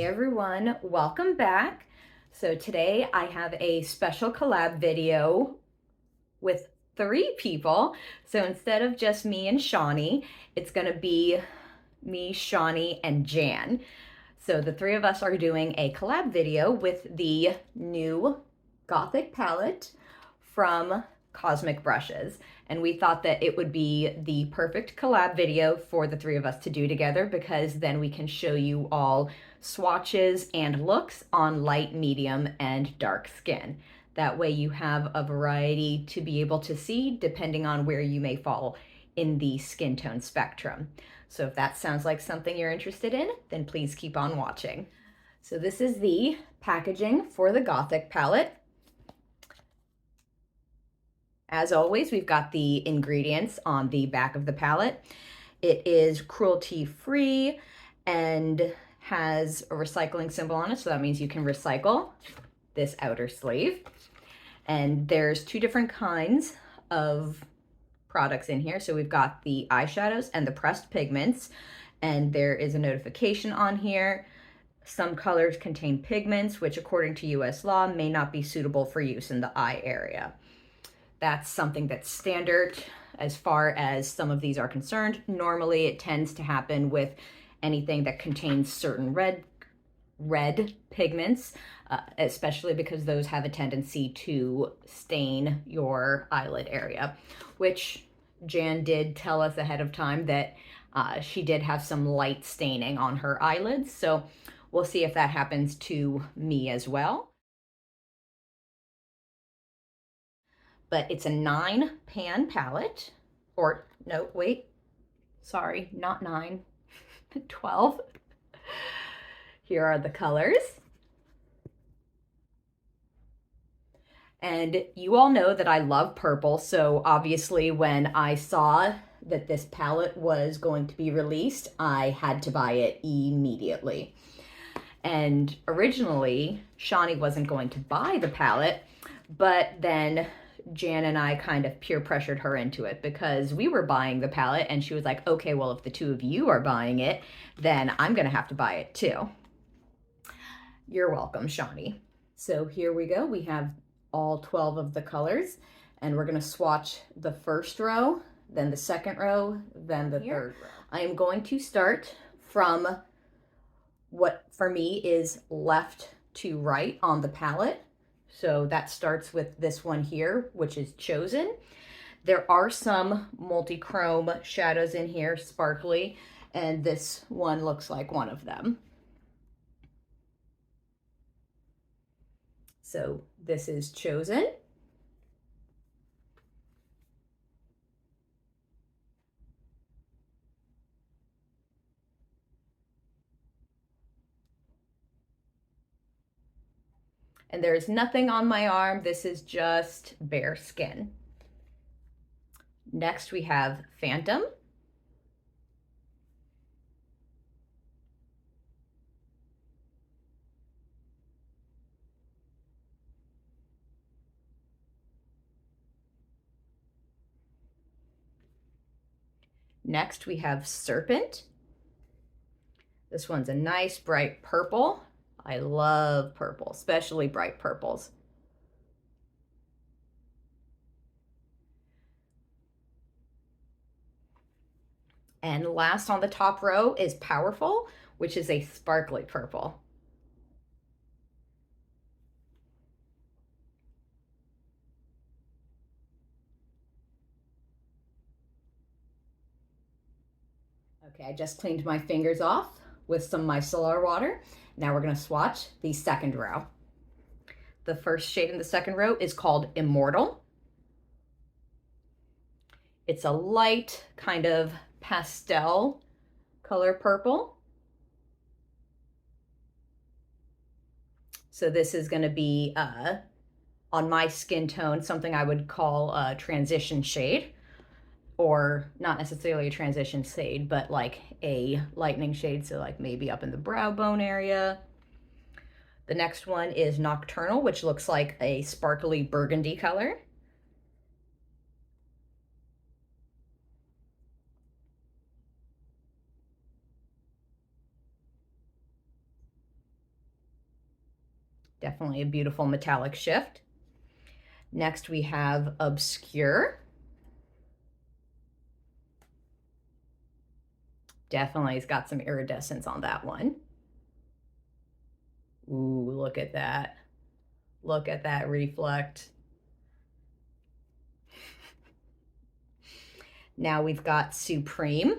Hey everyone, welcome back. So today I have a special collab video with 3 people. So instead of just me and Shani, it's gonna be me, Shani, and Jan. So the 3 of us are doing a collab video with the new Gothic palette from Cosmic Brushes. And we thought that it would be the perfect collab video for the 3 of us to do together, because then we can show you all swatches and looks on light, medium, and dark skin. That way you have a variety to be able to see depending on where you may fall in the skin tone spectrum. So if that sounds like something you're interested in, then please keep on watching. So this is the packaging for the Gothic palette. As always, we've got the ingredients on the back of the palette. It is cruelty-free and has a recycling symbol on it, so that means you can recycle this outer sleeve. And there's 2 different kinds of products in here. So we've got the eyeshadows and the pressed pigments, and there is a notification on here. Some colors contain pigments which, according to US law, may not be suitable for use in the eye area. That's something that's standard as far as some of these are concerned. Normally it tends to happen with anything that contains certain red pigments, especially because those have a tendency to stain your eyelid area, which Jan did tell us ahead of time that she did have some light staining on her eyelids. So we'll see if that happens to me as well. But it's a 9-pan palette, or no, wait, sorry, not 9, 12. Here are the colors. And you all know that I love purple, so obviously when I saw that this palette was going to be released, I had to buy it immediately. And originally, Shani wasn't going to buy the palette, but then Jan and I kind of peer pressured her into it, because we were buying the palette and she was like, okay, well, if the 2 of you are buying it, then I'm gonna have to buy it too. You're welcome, Shani. So here we go. We have all 12 of the colors, and we're gonna swatch the first row, then the second row, then the third row. I am going to start from what for me is left to right on the palette. So that starts with this one here, which is Chosen. There are some multi-chrome shadows in here, sparkly, and this one looks like one of them. So this is Chosen. And there's nothing on my arm. This is just bare skin. Next we have Phantom. Next we have Serpent. This one's a nice bright purple. I love purple, especially bright purples. And last on the top row is Powerful, which is a sparkly purple. Okay, I just cleaned my fingers off with some micellar water. Now we're gonna swatch the second row. The first shade in the second row is called Immortal. It's a light kind of pastel color purple. So this is gonna be, on my skin tone, something I would call a transition shade, or not necessarily a transition shade, but like a lightening shade, so like maybe up in the brow bone area. The next one is Nocturnal, which looks like a sparkly burgundy color. Definitely a beautiful metallic shift. Next we have Obscure. Definitely has got some iridescence on that one. Ooh, look at that. Look at that reflect. Now we've got Supreme,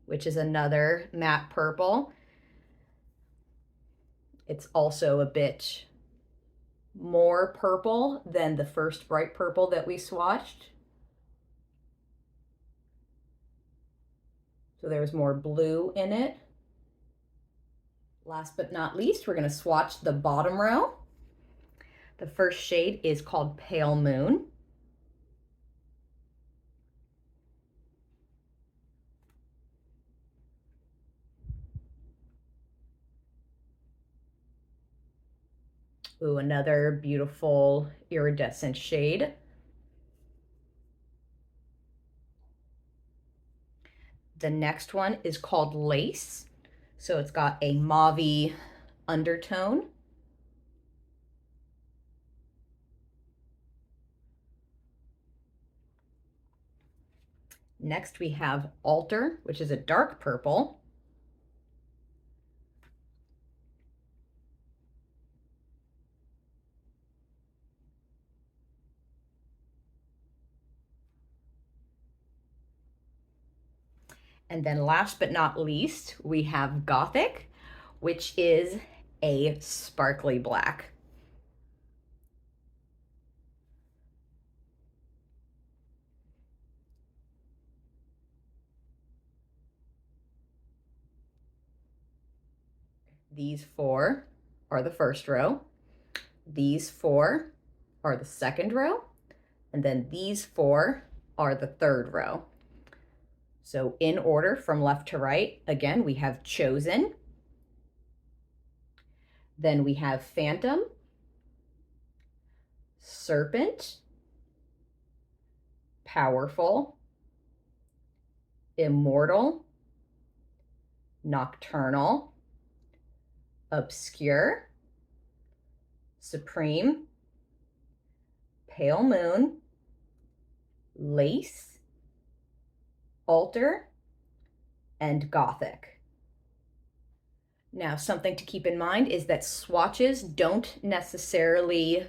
which is another matte purple. It's also a bit more purple than the first bright purple that we swatched. So there's more blue in it. Last but not least, we're going to swatch the bottom row. The first shade is called Pale Moon. Ooh, another beautiful iridescent shade. The next one is called Lace. So it's got a mauve-y undertone. Next we have Alter, which is a dark purple. And then last but not least, we have Gothic, which is a sparkly black. These four are the first row. These four are the second row. And then these four are the third row. So in order from left to right, again, we have Chosen. Then we have Phantom, Serpent, Powerful, Immortal, Nocturnal, Obscure, Supreme, Pale Moon, Lace, Alter, and Gothic. Now, something to keep in mind is that swatches don't necessarily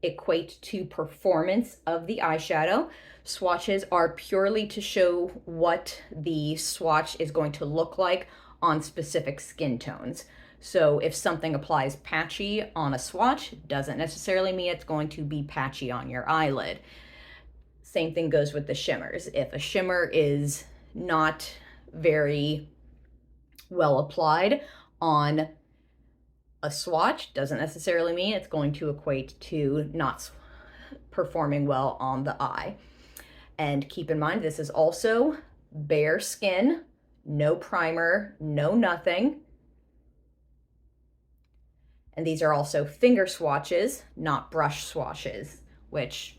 equate to performance of the eyeshadow. Swatches are purely to show what the swatch is going to look like on specific skin tones. So if something applies patchy on a swatch, doesn't necessarily mean it's going to be patchy on your eyelid. Same thing goes with the shimmers. If a shimmer is not very well applied on a swatch, doesn't necessarily mean it's going to equate to not performing well on the eye. And keep in mind, this is also bare skin, no primer, no nothing. And these are also finger swatches, not brush swatches, which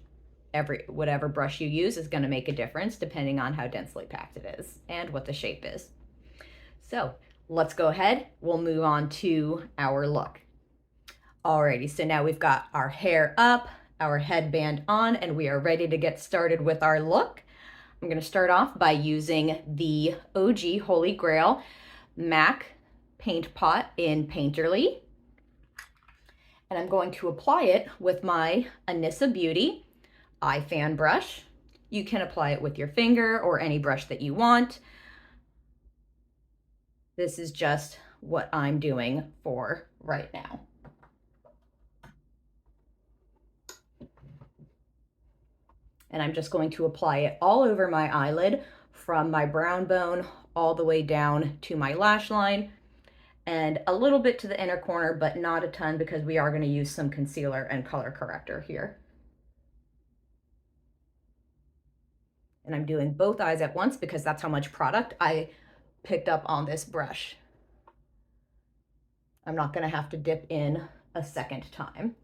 whatever brush you use is going to make a difference depending on how densely packed it is and what the shape is. So let's go ahead. We'll move on to our look. Alrighty, so now we've got our hair up, our headband on, and we are ready to get started with our look. I'm going to start off by using the OG Holy Grail MAC paint pot in Painterly. And I'm going to apply it with my Anissa Beauty eye fan brush. You can apply it with your finger or any brush that you want. This is just what I'm doing for right now. And I'm just going to apply it all over my eyelid from my brown bone all the way down to my lash line and a little bit to the inner corner, but not a ton because we are going to use some concealer and color corrector here. And I'm doing both eyes at once because that's how much product I picked up on this brush. I'm not going to have to dip in a second time.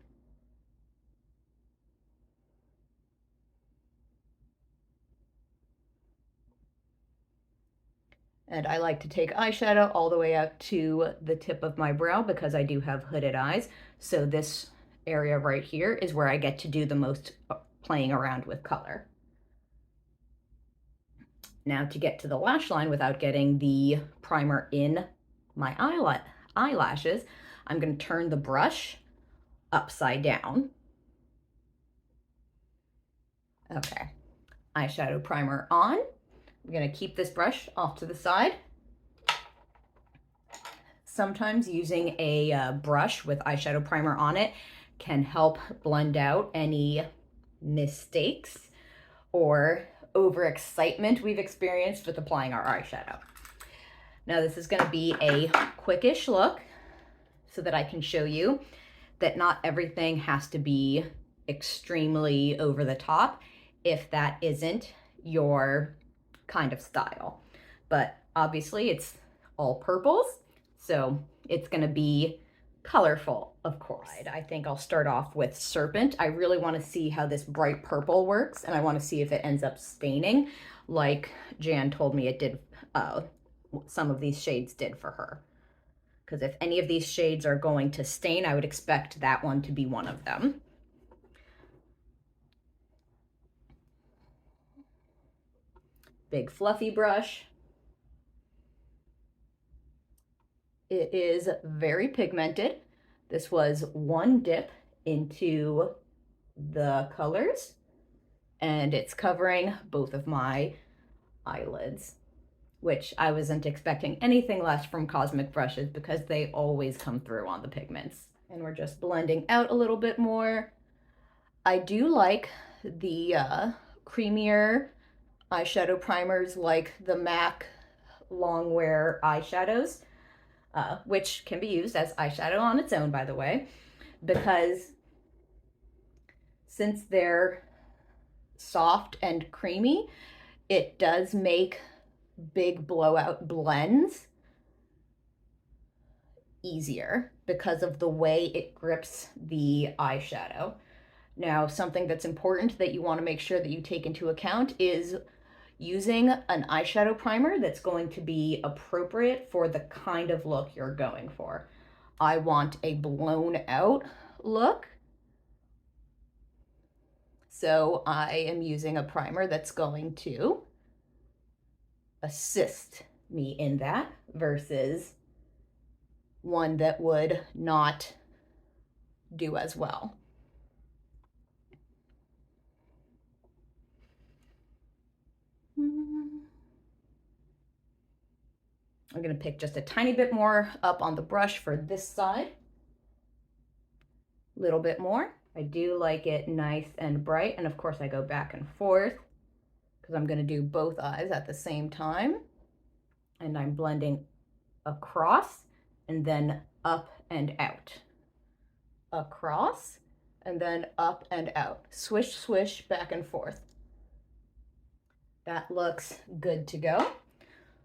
And I like to take eyeshadow all the way up to the tip of my brow because I do have hooded eyes. So this area right here is where I get to do the most playing around with color. Now to get to the lash line without getting the primer in my eyelashes, I'm going to turn the brush upside down. Okay, eyeshadow primer on. I'm going to keep this brush off to the side. Sometimes using a brush with eyeshadow primer on it can help blend out any mistakes or overexcitement we've experienced with applying our eyeshadow. Now this is going to be a quickish look so that I can show you that not everything has to be extremely over the top if that isn't your kind of style. But obviously it's all purples, so it's going to be colorful, of course. I think I'll start off with Serpent. I really want to see how this bright purple works, and I want to see if it ends up staining like Jan told me it did, some of these shades did for her. Because if any of these shades are going to stain, I would expect that one to be one of them. Big fluffy brush. It is very pigmented. This was one dip into the colors, and it's covering both of my eyelids, which I wasn't expecting anything less from Cosmic brushes because they always come through on the pigments. And we're just blending out a little bit more. I do like the creamier eyeshadow primers like the MAC Longwear eyeshadows. Which can be used as eyeshadow on its own, by the way, because since they're soft and creamy, it does make big blowout blends easier because of the way it grips the eyeshadow. Now, something that's important that you want to make sure that you take into account is using an eyeshadow primer that's going to be appropriate for the kind of look you're going for. I want a blown out look, so I am using a primer that's going to assist me in that versus one that would not do as well. I'm going to pick just a tiny bit more up on the brush for this side. A little bit more. I do like it nice and bright, and of course I go back and forth because I'm going to do both eyes at the same time. And I'm blending across and then up and out. Across and then up and out. Swish, swish, back and forth. That looks good to go.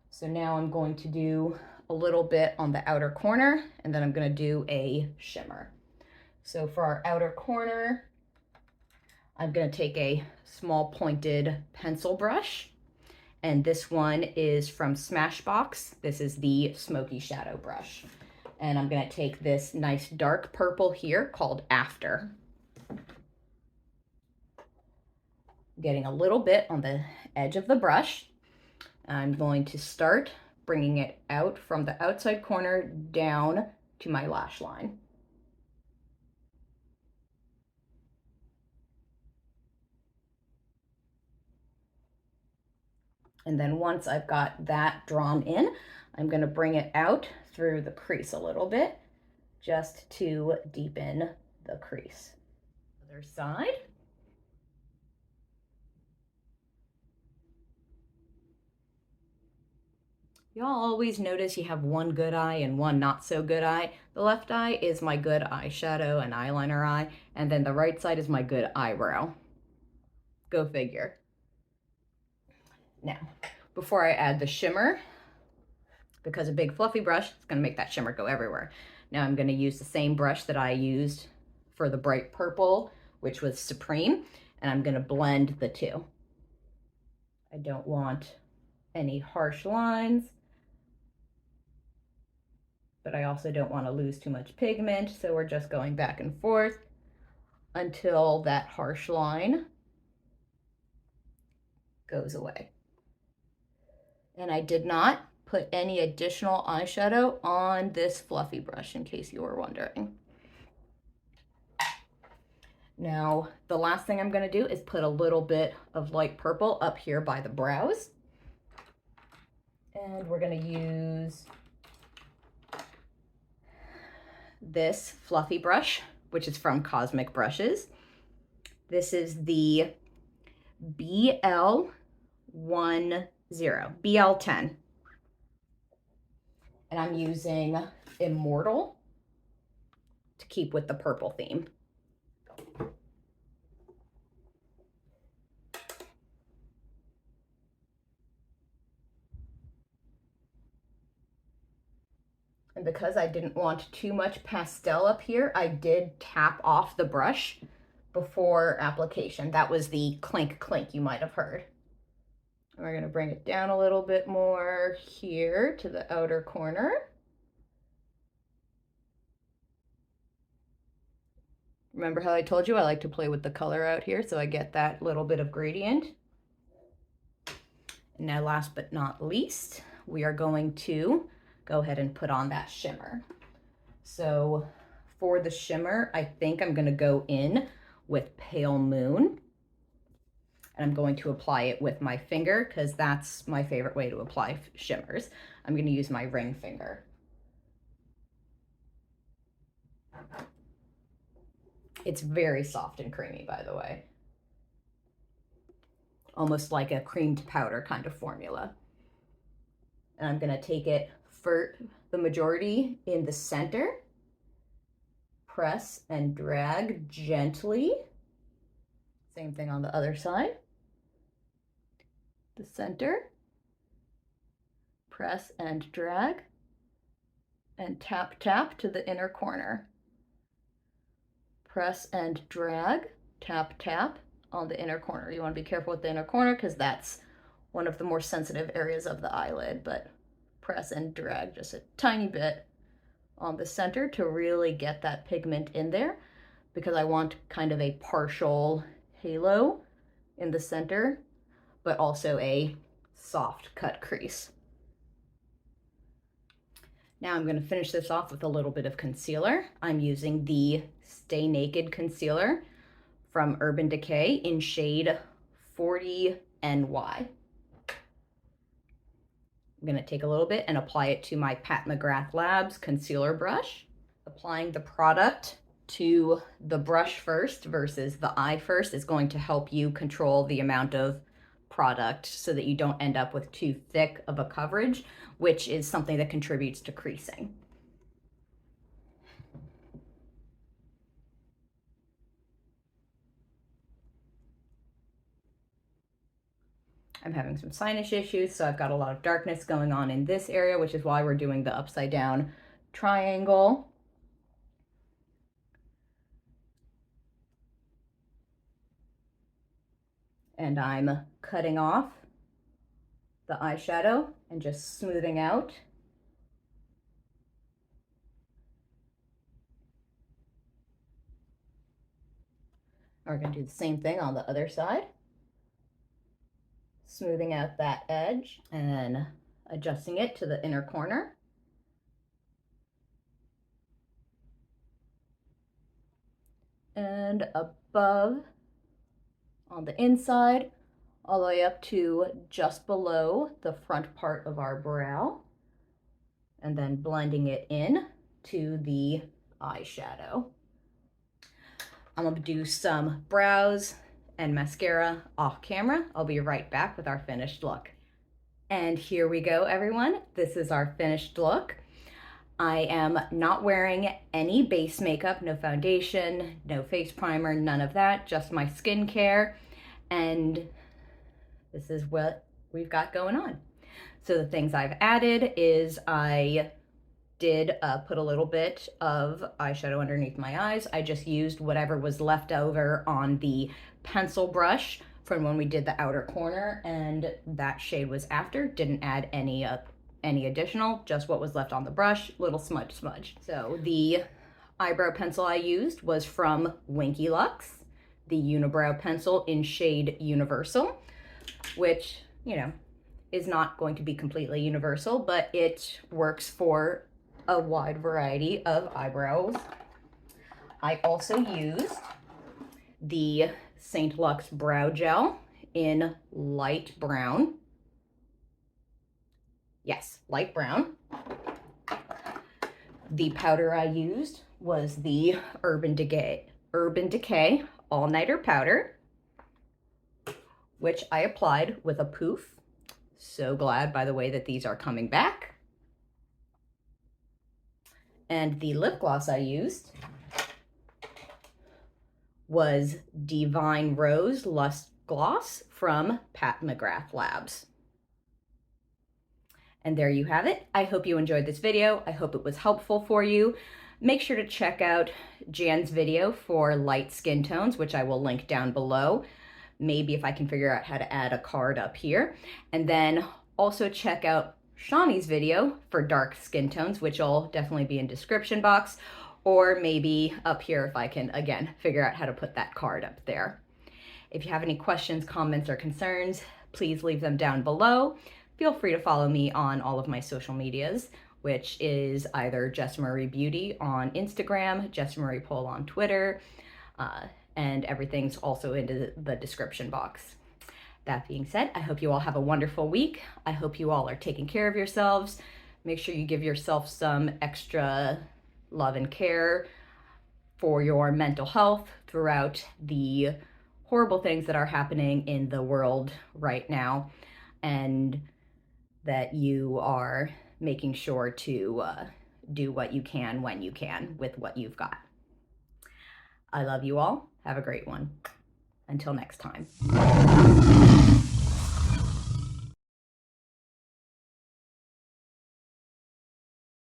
So now I'm going to do a little bit on the outer corner, and then I'm going to do a shimmer. So for our outer corner, I'm going to take a small pointed pencil brush, and this one is from Smashbox. This is the Smoky Shadow brush. And I'm going to take this nice dark purple here called After. Getting a little bit on the edge of the brush. I'm going to start bringing it out from the outside corner down to my lash line. And then once I've got that drawn in, I'm going to bring it out through the crease a little bit just to deepen the crease. Other side. Y'all always notice you have one good eye and one not so good eye. The left eye is my good eyeshadow and eyeliner eye, and then the right side is my good eyebrow. Go figure. Now, before I add the shimmer, because a big fluffy brush is going to make that shimmer go everywhere. Now I'm going to use the same brush that I used for the bright purple, which was Supreme, and I'm going to blend the two. I don't want any harsh lines. but I also don't want to lose too much pigment, so we're just going back and forth until that harsh line goes away. And I did not put any additional eyeshadow on this fluffy brush, in case you were wondering. Now, the last thing I'm going to do is put a little bit of light purple up here by the brows. And we're going to use this fluffy brush, which is from Cosmic Brushes. This is the BL10, BL10. And I'm using Immortal to keep with the purple theme. And because I didn't want too much pastel up here, I did tap off the brush before application. That was the clink clink you might have heard. We're going to bring it down a little bit more here to the outer corner. Remember how I told you I like to play with the color out here, so I get that little bit of gradient. And now last but not least, we are going to go ahead and put on that shimmer. So for the shimmer, I think I'm going to go in with Pale Moon. And I'm going to apply it with my finger because that's my favorite way to apply shimmers. I'm going to use my ring finger. It's very soft and creamy, by the way. Almost like a creamed powder kind of formula. And I'm going to take it for the majority in the center. Press and drag gently. Same thing on the other side. The center. Press and drag. And tap, tap to the inner corner. Press and drag, tap, tap on the inner corner. You want to be careful with the inner corner because that's one of the more sensitive areas of the eyelid, but press and drag just a tiny bit on the center to really get that pigment in there, because I want kind of a partial halo in the center, but also a soft cut crease. Now I'm going to finish this off with a little bit of concealer. I'm using the Stay Naked concealer from Urban Decay in shade 40 NY. I'm going to take a little bit and apply it to my Pat McGrath Labs concealer brush. Applying the product to the brush first versus the eye first is going to help you control the amount of product so that you don't end up with too thick of a coverage, which is something that contributes to creasing. I'm having some sinus issues, so I've got a lot of darkness going on in this area, which is why we're doing the upside down triangle. And I'm cutting off the eyeshadow and just smoothing out. We're going to do the same thing on the other side. Smoothing out that edge and adjusting it to the inner corner. And above on the inside, all the way up to just below the front part of our brow, and then blending it in to the eyeshadow. I'm gonna do some brows and mascara off camera. I'll be right back with our finished look. And here we go, everyone. This is our finished look. I am not wearing any base makeup, no foundation, no face primer, none of that, just my skincare. And this is what we've got going on. So the things I've added is I did put a little bit of eyeshadow underneath my eyes. I just used whatever was left over on the pencil brush from when we did the outer corner, and that shade was after. Didn't add any any additional, just what was left on the brush, little smudge. So the eyebrow pencil I used was from Winky Luxe, the Uni-Brow pencil in shade Universal, which, you know, is not going to be completely universal, but it works for a wide variety of eyebrows. I also used the St. Luxe Brow Gel in light brown. Yes, light brown. The powder I used was the Urban Decay All-Nighter Powder, which I applied with a poof. So glad, by the way, that these are coming back. And the lip gloss I used was Divine Rose Lust Gloss from Pat McGrath Labs. And there you have it. I hope you enjoyed this video. I hope it was helpful for you. Make sure to check out Jan's video for light skin tones, which I will link down below. Maybe if I can figure out how to add a card up here. And then also check out Shani's video for dark skin tones, which will definitely be in description box, or maybe up here if I can, again, figure out how to put that card up there. If you have any questions, comments, or concerns, please leave them down below. Feel free to follow me on all of my social medias, which is either Jessa Marie Beauty on Instagram, Jessa Marie Pole on Twitter, and everything's also in the description box. That being said, I hope you all have a wonderful week. I hope you all are taking care of yourselves. Make sure you give yourself some extra love and care for your mental health throughout the horrible things that are happening in the world right now, and that you are making sure to do what you can when you can with what you've got. I love you all. Have a great one. Until next time.